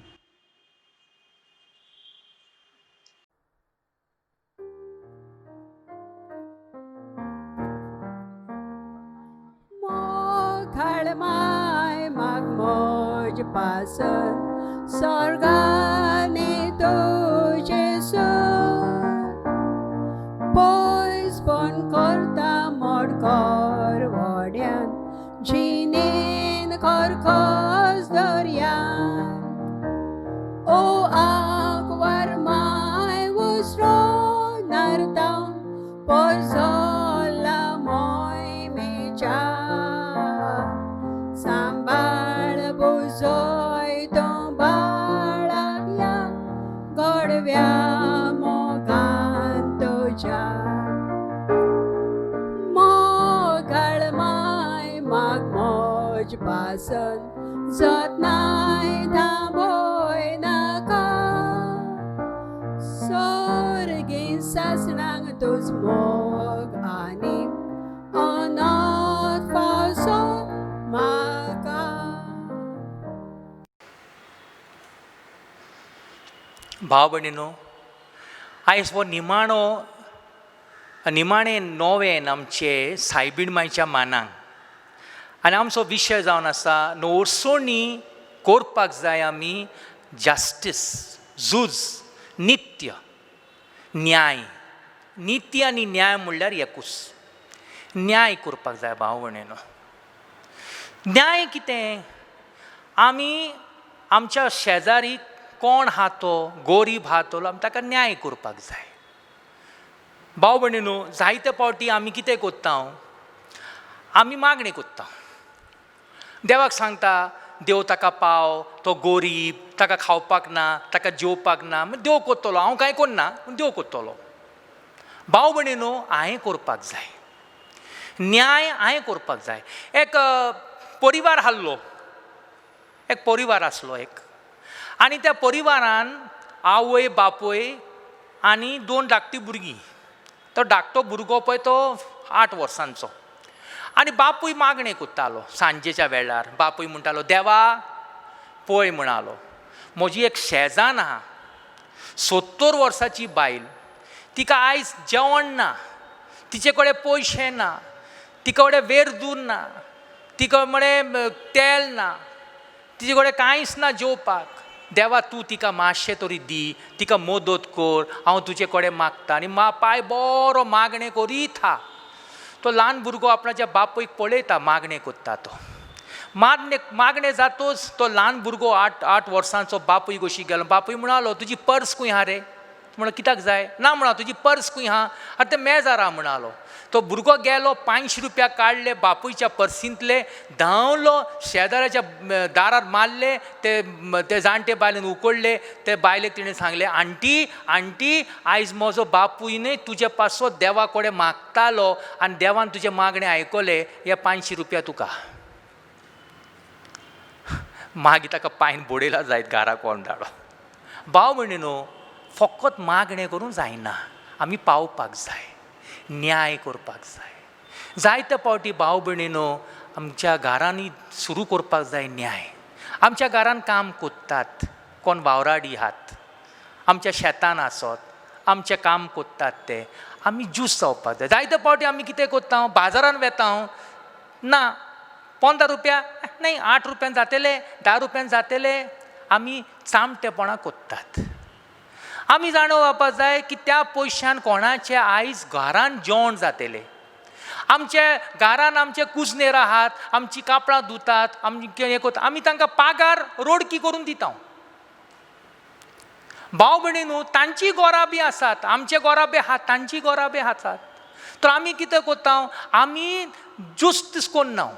खळमाय माग मोज पासन स्वर्गाने तुझे पयस पण करता मोडकर वड्यान जिनेन खरखस दर्यान ओ आकवार माय वस्रो नारतावन पयसोला मोयमेच्या सांबाळ बुजोय तो बाळगल्या गोडव्या मोगान तुझ्या मोगाळ माय माग मोज पासन जतनाय थांबोय नाका सोर्गीन सासणांक तुज मोग आनी अनाथ फावसो म्हाका. भाव भयणीनो आयज हो निमाणें नोवें आमचे सायबीण मायच्या मानांक आनी आमचो विशय जावन आसा नोरसोणी करपाक जाय आमी जस्टीस झूज नित्य न्याय. नित्य आनी न्याय म्हणल्यार एकूच न्याय करपाक जाय. भाव भयणीनो न्याय कितें? आमी आमच्या शेजारी कोण आहा तो गरीब आहा तो ताका न्याय करपाक जाय. भाव भयणीनो जायते फावटी आमी कितें कोत्ता आमी मागणी कोत्ता देवाक सांगता देव ताका पाव तो गरीब ताका खावपाक ना ताका जेवपाक ना देव कोत्तलो हांव कांय कोन्ना देव कोत्तलो. भाव भयणीनो हांवें करपाक जाय न्याय हांवें करपाक जाय. एक परिवार आसलो एक परिवार आसलो एक आनी त्या परिवारान आवय बापूय आनी 2 धाकटी भुरगीं. तो धाकटो भुरगो पळय तो 8 वर्सांचो आनी बापूय मागणें कोत्तालो सांजेच्या वेळार. बापूय म्हणटालो देवा पळय म्हणलो म्हजी एक शेजान आहा 70 वर्साची बायल तिका आयज जेवण ना तिचे कडेन पयशे ना तिका कडेन वेरदूर ना तिका म्हळें तेल ना तिचे कडेन कांयच ना जेवपाक. देवा तूं तिका मातशें तरी दी तिका मदत कर हांव तुजे कडेन मागता. आनी पाय बरो मागणें करीत हा. तो ल्हान भुरगो आपणाच्या बापूयक पळयता मागणें कोत्ता तो मागणें जातूच तो ल्हान भुरगो 8 वर्सांचो बापूय कशी गेलो. बापूय म्हणलो तुजी पर्स खंय हा रे म्हणून कित्याक जाय ना म्हणा तुजी पर्स खंय आहा आतां तें मेजार आहा म्हणालो तो भुरगो गेलो 500 रुपया काडले बापूयच्या पर्सींतले धांवलो शेजाऱ्याच्या दारार मारले ते जाणटे बायलेन उकडले ते बायलेक तिणें सांगलें आंटी आंटी आयज म्हजो बापूय न्हय तुजे पासो देवा कडेन मागतालो आनी देवान तुजें मागणें आयकलें हे 500 रुपया तुका मागीर ताका पांयन बोडयला जायत घरा कोण धाडो भाव भयणीनो फकत मागणें करूं जायना आमी पावपाक जाय न्याय करपाक जाय जायते फावटी भाव भयणीनो आमच्या घरांनी सुरू करपाक जाय न्याय आमच्या घरान काम कोत्तात कोण वावराडी आहात आमच्या शेतान आसत आमचें काम कोत्तात ते आमी ज्यूस जावपाक जाय जायते फावटी आमी कितें कोत्ता बाजारान वेता ना 15 रुपया नाही 8 रुपयान जातले 10 रुपयान जातले आमी चामटेपणां कोत्तात आमी जाणोवपाक जाय की त्या पयशान कोणाचे आयज घरान जेवण जातलें आमचे घरान आमचे कुजनेर आहात आमची कापडां धुतात आमी हें कोतात आमी तांकां पागार रोडकी करून दिता भाव भयणीनो तांची गोराबी आसात आमचे गोराबे आहात तांची गोराबे आसात तर आमी कितें कोत्ता आमी जुस्तीस कोन्ना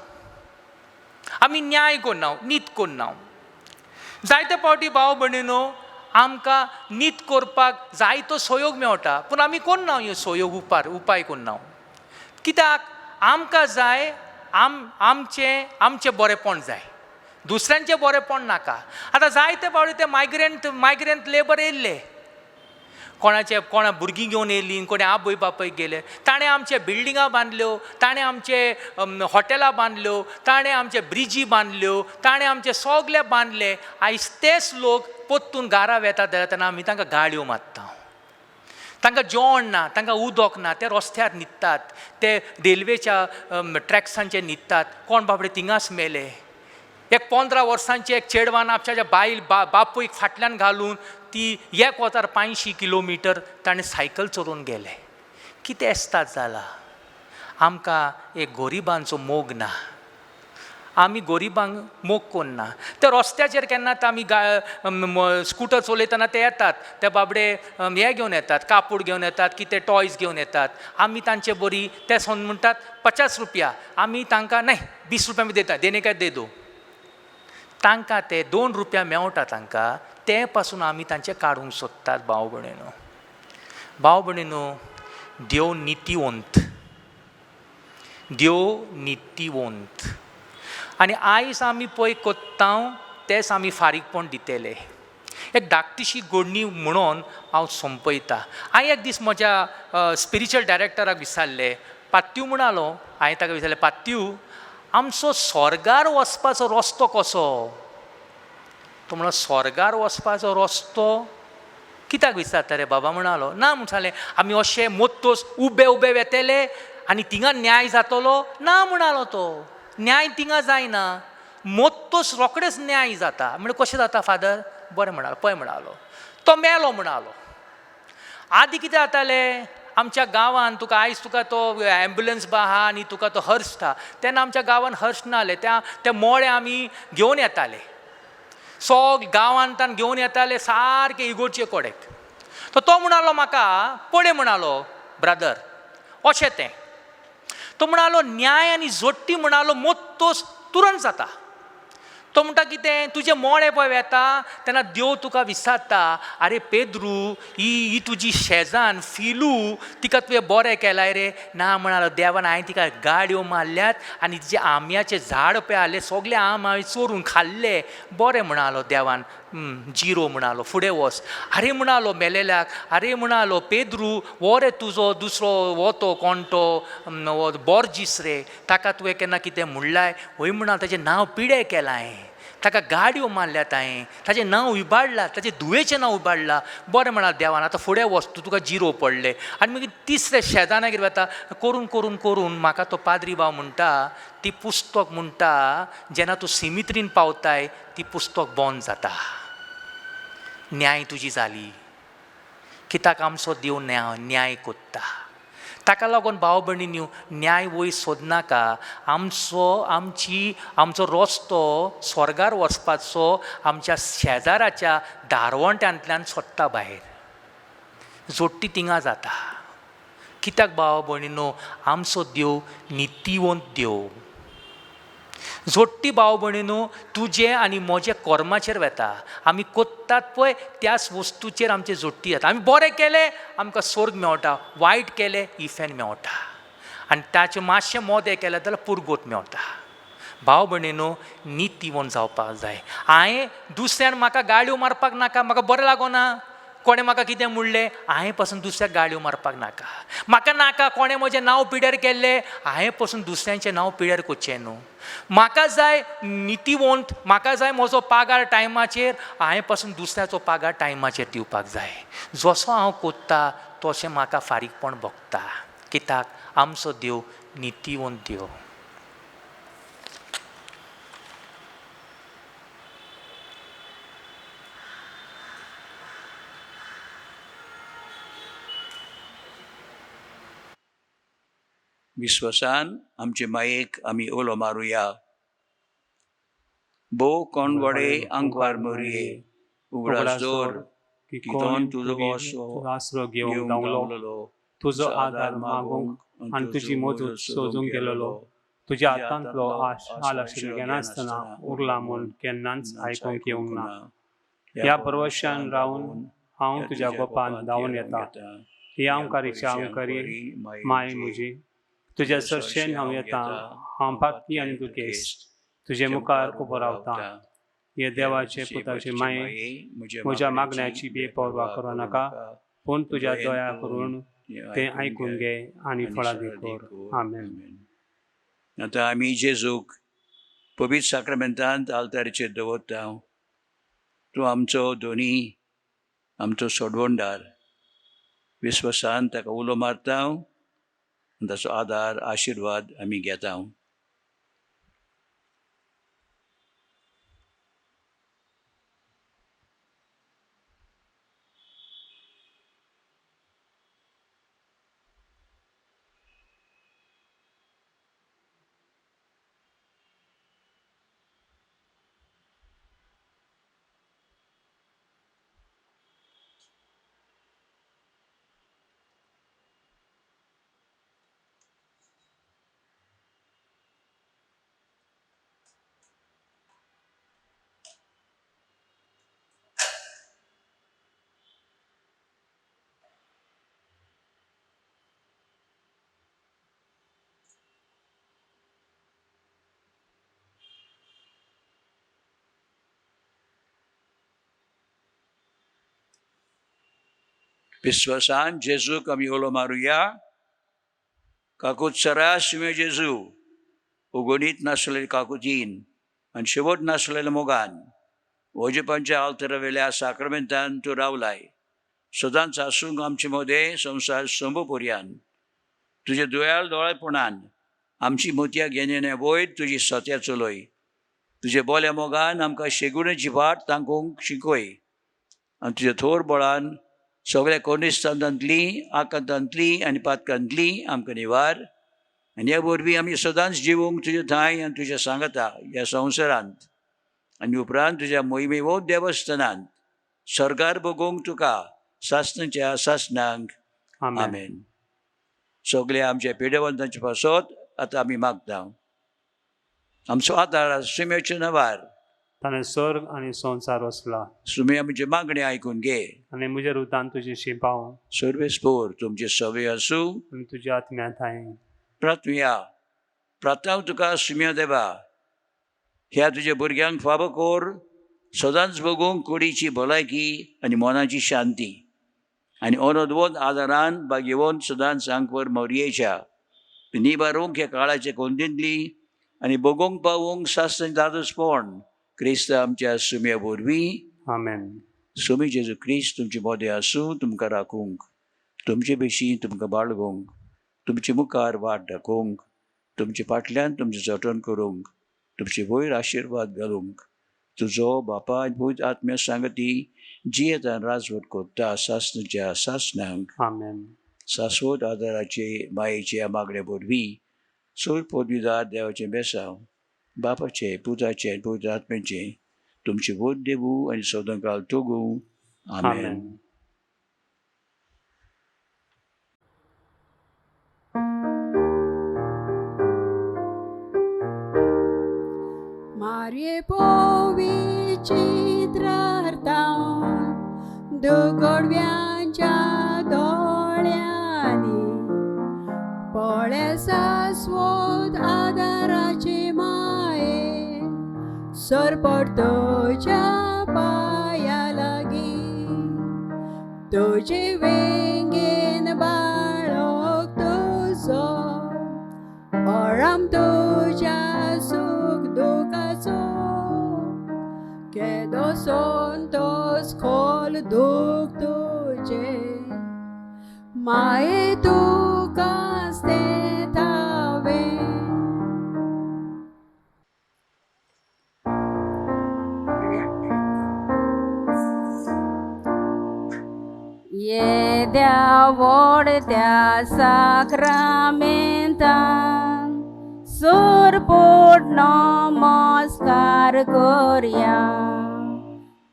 आमी न्याय कोन्ना नीत कोन्ना जायते फावटी भाव भयणीनो आमकां नीत करपाक जायतो सहयोग मेळटा पूण आमी कोन्ना ह्यो सहयोग उपाय कोन्ना कित्याक आमकां जाय आमचें बरेंपण जाय दुसऱ्यांचें बरेंपण नाका आतां जायते फावटी ते मायग्रंट लेबर येयल्ले कोणा भुरगीं घेवन येयलीं कोणी आवय बापयक गेले ताणें आमचे बिल्डिंगां बांदल्यो ताणें आमचे हॉटेलां बांदल्यो ताणें आमचे ब्रिजी बांदल्यो ताणें आमचे सगळे बांदले आयज तेच लोक पोत्तून घरा वेतात तेन्ना आमी तांकां गाळयो मारता तांकां जेवण ना तांकां उदक ना ते रस्त्यार न्हिदतात ते रेल्वेच्या ट्रॅक्सांचेर न्हिदतात कोण बाबडे थिंगाच मेले एक 15 वर्सांचे एक चेडवान आपच्या बापूयक फाटल्यान घालून ती 1500 किलोमिटर ताणें सायकल चलोवन गेले कितें एस्ताद जाला आमकां एक गरिबांचो मोग ना आमी गरिबांक मोग कोन्ना ते रस्त्याचेर केन्ना आमी स्कूटर चलयतना ते येतात ते बाबडे हे घेवन येतात कापूड घेवन येतात कितें टॉयज घेवन येतात आमी तांचे बरी ते म्हणटात 50 रुपया आमी तांकां न्हय 20 रुपया आमी दिता देणे काय दे दो तांकां ते 2 रुपया मेळटा तांकां ते पासून आमी तांचे काडूंक सोदतात भाव भयणीनो देव नितीवंत आनी आयज आमी पळय कोत्ता तेच आमी फारीकपण दितले एक धाकटीशी गोडणी म्हणून हांव संपयतां हांवें एक दीस म्हज्या स्पिरिच्युअल डायरेक्टराक विचारलें पात्यूं म्हणलो हांवें ताका विचारलें पात्यूं आमचो स्वर्गार वचपाचो रस्तो कसो तो म्हणलो स्वर्गार वचपाचो रस्तो कित्याक विचारता रे बाबा म्हणलो ना म्हणलें आमी अशे मोत्तोस उबे वेतेले आनी थिंगा न्याय जातलो ना म्हणलो तो न्याय थिंगा जायना मोत्तोस रोखडेच न्याय जाता म्हणजे कशें जाता फादर बरें म्हणलो पळय म्हणलो तो मेलो म्हणलो आदीं कितें जातालें आमच्या गांवांत तुका आयज तुका तो एम्ब्युलन्स बा आहा आनी तुका तो हर्स आहा तेन्ना आमच्या गांवांत हर्स नासले ते मोळे आमी घेवन येताले सगळे गांवांतान घेवन येताले सारके इगोर्चे कडेक तो म्हणलो म्हाका पळय म्हणलो ब्रदर अशें तें तो म्हणलो न्याय आनी जोडटी म्हणलो मोत्तोस तुरंत जाता तो म्हणटा कितें तुजें मोळे पळय येता तेन्ना देव तुका विचारता आरे पेद्रू ही तुजी शेजान फिलू तिका तुवें बरें केलाय रे ना म्हणलो देवान हांवें तिका गाडयो मारल्यात आनी तिचे आंब्याचें झाड पळय आसलें सगळे आंब हांवें चोरून खाल्ले बरें म्हणलो देवान जिरो म्हणलो फुडें वच आरे म्हणलो मेलेल्याक आरे म्हणलो पेद्रू हो रे तुजो दुसरो हो तो कोण तो बोर्जीस रे ताका तुवें केन्ना कितें म्हणलाय हय म्हणलो ताचें नांव पिडे केलां हांवें ताका गाडयो मारल्यात हांवें ताचें नांव इबाडलां ताचें धुवेचें नांव इबाडलां बरें म्हणा देवान आतां फुडें वच तुका जिरो पडले आनी मागीर तिसरे शेजाना कितें जाता करून म्हाका तो पाद्री भाव म्हणटा ती पुस्तक म्हणटा जेन्ना तूं सिमित्रीन पावताय ती पुस्तक बंद जाता न्याय तुजी जाली कित्याक आमचो देव न्याय कोत्ता ताका लागून भाव भयणींनो न्याय वयर सोदनाका आमचो रस्तो स्वर्गार वचपाचो आमच्या शेजाराच्या दारवंट्यांतल्यान सोदता भायर जोडटी तिंगा जाता. कित्याक भाव भयणीनो, आमचो देव नितीवंत देव. जोडटी भाव भयणीनो, तुजे आनी म्हजे कर्माचेर वेता. आमी कोत्तात पळय त्याच वस्तूचेर आमचे जोडटी जाता. आमी बरें केलें आमकां स्वर्ग मेळटा, वायट केलें इफेन मेळटा. आनी ताचें मातशें मोदें केलें जाल्यार पुरगोत मेळटा. भाव भयणीनो, नितीवंत जावपाक जाय. हांवें दुसऱ्यान म्हाका गाळयो मारपाक नाका, म्हाका बरें लागोना. कोणें म्हाका कितें म्हणलें, हांवें पासून दुसऱ्याक गाळयो मारपाक नाका. म्हाका नाका कोणें म्हजें नांव पिड्यार केल्लें, हांवें पासून दुसऱ्यांचें नांव पिड्यार करचें न्हू. म्हाका जाय नितीवंत, म्हाका जाय म्हजो पागार टायमाचेर, हांवें पासून दुसऱ्याचो पागार टायमाचेर दिवपाक जाय. जसो हांव कोत्ता तशें म्हाका फारीकपण भोगता. कित्याक आमचो देव नितीवंत देव. विश्वासान आमचे मायेक आमी ओलो मारुया. बो कोण वडे आंकवार मरये, उगडास दोर की कोण तुजो आसरो घेवंक धांवलो. तुजो आदार मागूंक आनी तुजी मजूत सोजूंक गेलोलो. तुज्या हातांतलो हाल आशिल्लो नासतना उरला म्हूण केन्नाच आयकूंक येवंक ना. ह्या परवशान रावन हांव तुज्या गोपान धांवून येता. ही अवकारीची अवकारी माय म्हजी. तुज्या सरशेन हांव येता. हांव पातकी आनी तूं केस. तुजे मुखार उबो रावता. हे देवाचे पुताचे माये, म्हज्या मागण्याची बेपर्वा करूं नाका, पूण तुज्या दया करून तें आयकून घे आनी फळां कर. आमेन. आतां आमी जेजूक पवित्र साक्रामेंतांत आल्तारीचेर दवरता. तूं आमचो धोनी, आमचो सोडवणदार. विस्वासान ताका उलो मारता आनी ताचो आदार आशिर्वाद आमी घेता. विश्वासान जेजूक आमी ओलो मारुया. काकूत सरास तुवें जेजू उगोनीत नासलेले काकुतीन आनी शेवट नासलेल्या मोगान ओजेपांच्या आल्तरा वेल्या साक्रामेंतान तूं रावलाय. सदांच आसूंक आमचे मदें संवसार संभोपर्यान तुजे दुयाळ दोळेपणान आमची मोतयां घेणे वयर तुजी सत्या चलय. तुजे बोल्या मोगान आमकां शेगुणेची वाट तांकूंक शिकय आनी तुज्या थोर बळान सगळ्या कोनिस्तांतली आकांतांतली आनी पातकांतली आमकां निवार. आनी ह्या वरवीं आमी सदांच जिवूंक तुजे थंय आनी तुज्या सांगाता ह्या संवसारांत आनी उपरांत तुज्या मोहिमेवो देवस्थानांत सरकार बगूंक तुका सासणाच्या सासणांक. आमेन. सगळ्या आमच्या पिडेवंतांचे पासत आतां आमी मागता. आमचो आदार सुम्याच्या नवार ताणें स्वर्ग आनी संवसार वसला. सुमे आमचे मागणे आयकून घे आनी म्हज्या रुतान तुजी शिंपाव सर्वेस्पोर तुमचे सवे आसूं आनी तुज्या आत्म्यांत हांवें. प्रार्थुया. प्रार्थना तुका सुम्या देवा, ह्या तुज्या भुरग्यांक फावो कोर सदांच बगूंक कुडीची भलायकी आनी मनाची शांती आनी अनदवत आदारान भाग्यवंत सदांच आंकवर मौर्येच्या निबारूंक ह्या काळाच्या कोंदींतली आनी बगूंक पावूंक सासण दादोसपण क्रिस्त आमच्या सुम्या वरवीं. आमेन. सुमी जेजू क्रिस्त तुमचे मोदें आसूं तुमकां राखूंक, तुमचे भशेन तुमकां बाळगूंक, तुमचे मुखार वाट दाखोवंक, तुमचे फाटल्यान तुमचें जतन करूंक, तुमचे वयर आशिर्वाद घालूंक, तुजो बापा आनी पवित्र आत्म्या सांगती जी येता राजवट कोत्ता सासणाच्या सासणांक. आमेन. शाश्वत आदाराचे मायेचे ह्या मागण्या वरवीं सोय पदवीदार देवाचें बेसांव बापाचे पुताचे आनी पवित्र आत्म्याचे तुमचे वोद देवू आनी सदां काळ तोगू. आमेन. Marie पोवी चित्रार्थान दुगोडव्यांच्या दोळ्यांनी पळे शाश्वत आदाराची माये सरपट तुझ्या पाया लागी तुझे वेंगेन बाळोक तुझो आराम तुझ्या सुख दुखाचो केदो संतोष खोल दुख तुझे माये तुकाच तें हांवें येद्या व्हडत्या साक्रामेंतान सुरपोट नमस्कार करया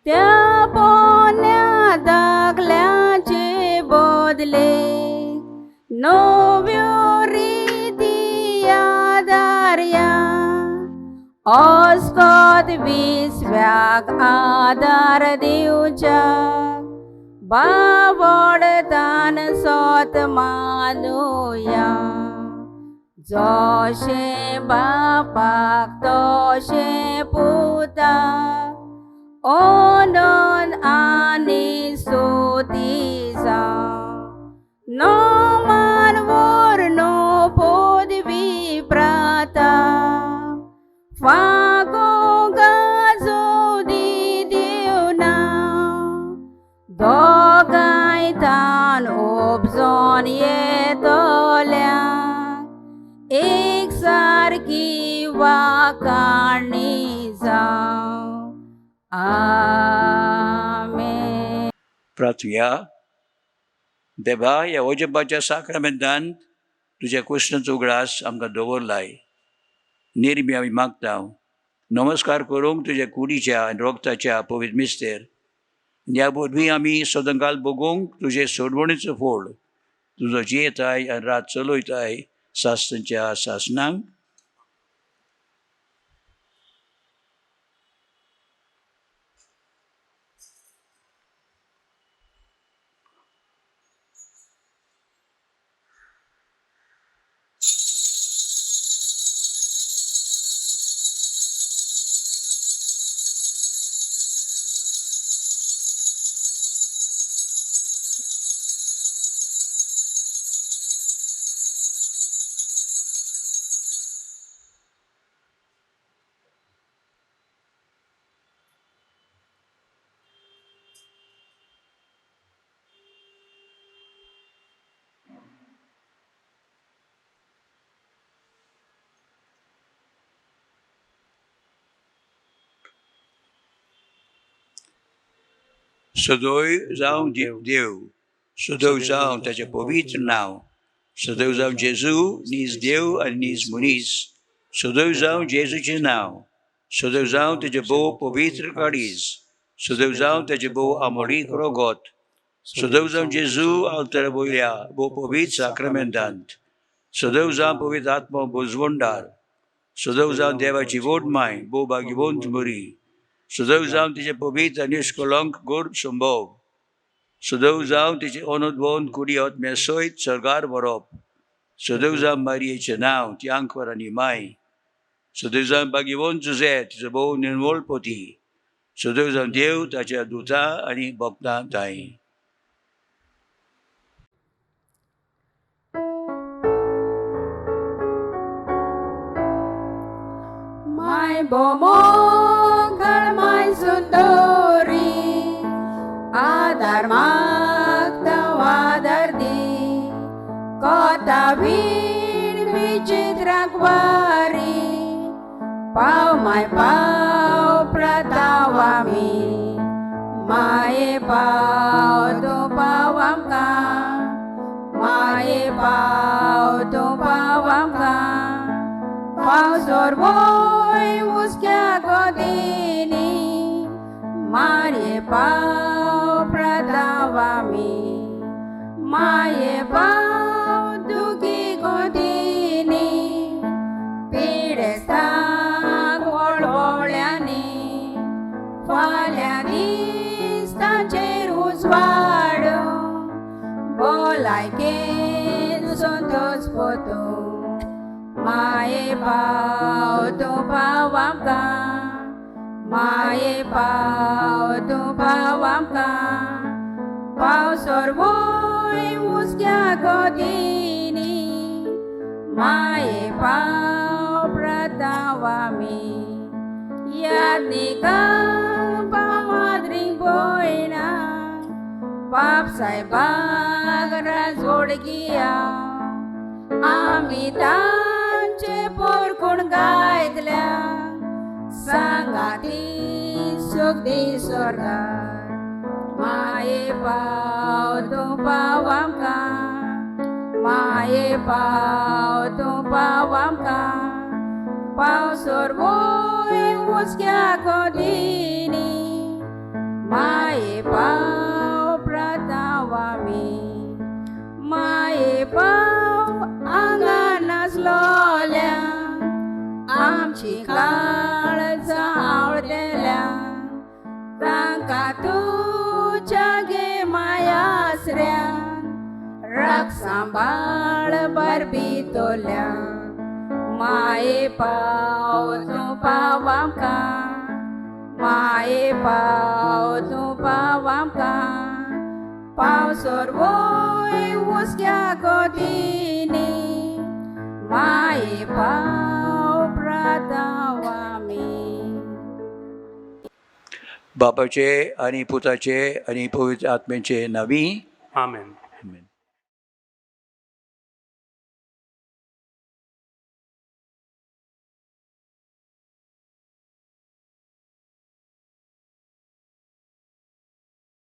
त्या पोन्या दाखल्याचे बदले नव्यो रिती आदार्या अस्कोत विस्व्याक आदार दिवच्या बावडतान सोत मानुया जशे बापाक तशे पुताक ओनोन आनी स्तुती जावं नो मान वर नो पदवी प्राता फागो गाजो दी दिवना दोगाय तान उपजोन येतोल्याक एक सारकी वाकाणी जावं आमेन. प्रार्थया देवा ह्या वचपाच्या साक्रामेंतान तुज्या कुस्नाचो उगडास आमकां दवरलाय निर्मी आमी मागता नमस्कार करूंक तुज्या कुडीच्या आनी रोगताच्या पवित्र मिस्तेर ह्या पदवी आमी सदांकाल बगूंक तुजे सोडवणेचो फोड तुजो जियेताय आनी रात चलयताय सासनाच्या सासनांक सदोय जावं देव सदोय जावं ताचें पवित्र नांव सदोय जावं जेजू नीज देव आनी नीज मनीस सदोय जावं जेजूचें नांव सदोय जावं तेजें भोव पवित्र काळीज सदोय जावं तेजें भोव आमोडीक रोगोत सदोय जावं जेजू अवतार वयल्या भोव पवित्र साक्रामेंतांत सदोय जावं पवित्र आत्मा बुजवणदार सदोय जावं देवाची वोडमाय भोव भाग्यवंत मरी सदैव जावन तिचे पवित्र आनी निश्कलंक गोड संभव सदैव जावन तिचे अनोदवंत कुडी आत्म्या सयत सरगार व्हरप सदैव जावन मारयेचें नांव ती आंकवर आनी माय सदैव जावन भाग्यवंत जुझे तिचो भोव निर्मळ पोती सदैव जावन देव ताच्या दुतां आनी भक्तां ताय माय बोमोगळ माय सुंदरी आदार मागता वादार दी कोता वीण विचित्राक वारी पाव माय पाव प्रतावामी माये पाव तो पाव आमकां माये पाव तो पाव आमकां पाव सोरवोय उस्क्या गोदीनी माये पाव प्रतावामी माये पाव दुगी गोदीनी पिडेस्ताक वळवळ्यान लायकेन संतोष पोतो माये पाव तू पाव आमकां माये पाव तू पाव आमकां पाव सोर्वोय उस्क्या कोदिनी माये पाव प्रताव आमी यादनिका पावाद्रिंग बोयना पाप सायबाग राजोडगिया आमी तांचे पोरकूण गायतल्या सांगाती सुख दी स्वर्गार माये पाव तू पाव आमकां माये पाव तू पाव आमकां पाव सोर्वोय उस्क्या कोदिनी माये पाव प्रताव आमी माये पाव आंगार नाचलोल्या आमची काळजां आवडलेल्या तांकां तुज्या गे मायासऱ्यान राख सांबाळ बरबितोल्या माये पाव तू पाव आमकां माये पाव तू पाव आमकां पाव सोर्वोय उस्क्या कोदिनी माये पाव प्रताव आमी बापाचे आणि पुताचे आणि पवित्र आत्म्याचे नावी आमेन. आमेन.